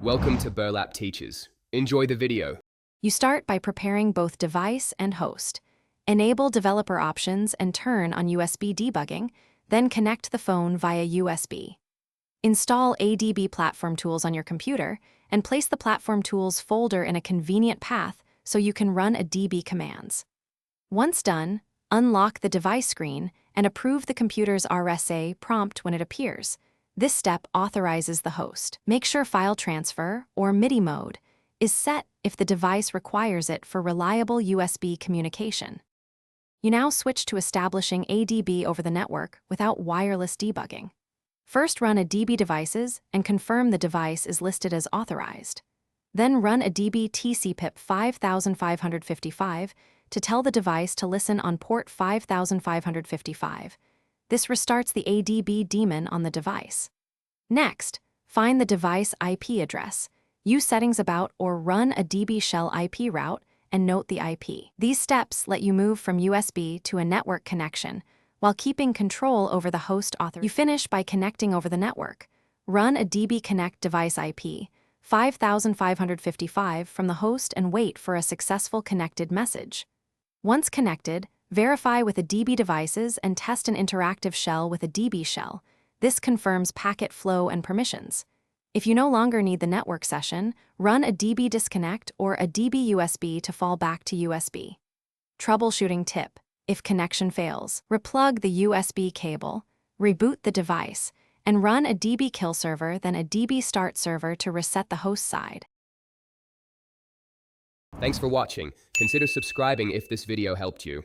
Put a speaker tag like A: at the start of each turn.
A: Welcome to Burlap Teachers. Enjoy the video.
B: You start by preparing both device and host. Enable developer options and turn on USB debugging, then connect the phone via USB. Install ADB platform tools on your computer and place the platform tools folder in a convenient path so you can run ADB commands. Once done, unlock the device screen and approve the computer's RSA prompt when it appears. This step authorizes the host. Make sure file transfer, or MIDI mode, is set if the device requires it for reliable USB communication. You now switch to establishing ADB over the network without wireless debugging. First run ADB devices and confirm the device is listed as authorized. Then run ADB TCPIP 5555 to tell the device to listen on port 5555. This restarts the ADB daemon on the device. Next, find the device IP address, use settings about or run a DB shell IP route, and note the IP. These steps let you move from USB to a network connection while keeping control over the host author. You finish by connecting over the network. Run a DB connect device IP 5555 from the host and wait for a successful connected message. Once connected, verify with ADB devices and test an interactive shell with a DB shell. This confirms packet flow and permissions. If you no longer need the network session, run a DB disconnect or a DB USB to fall back to USB. Troubleshooting tip: if connection fails, replug the USB cable, reboot the device, and run a DB kill server then a DB start server to reset the host side.
A: Thanks for watching. Consider subscribing if this video helped you.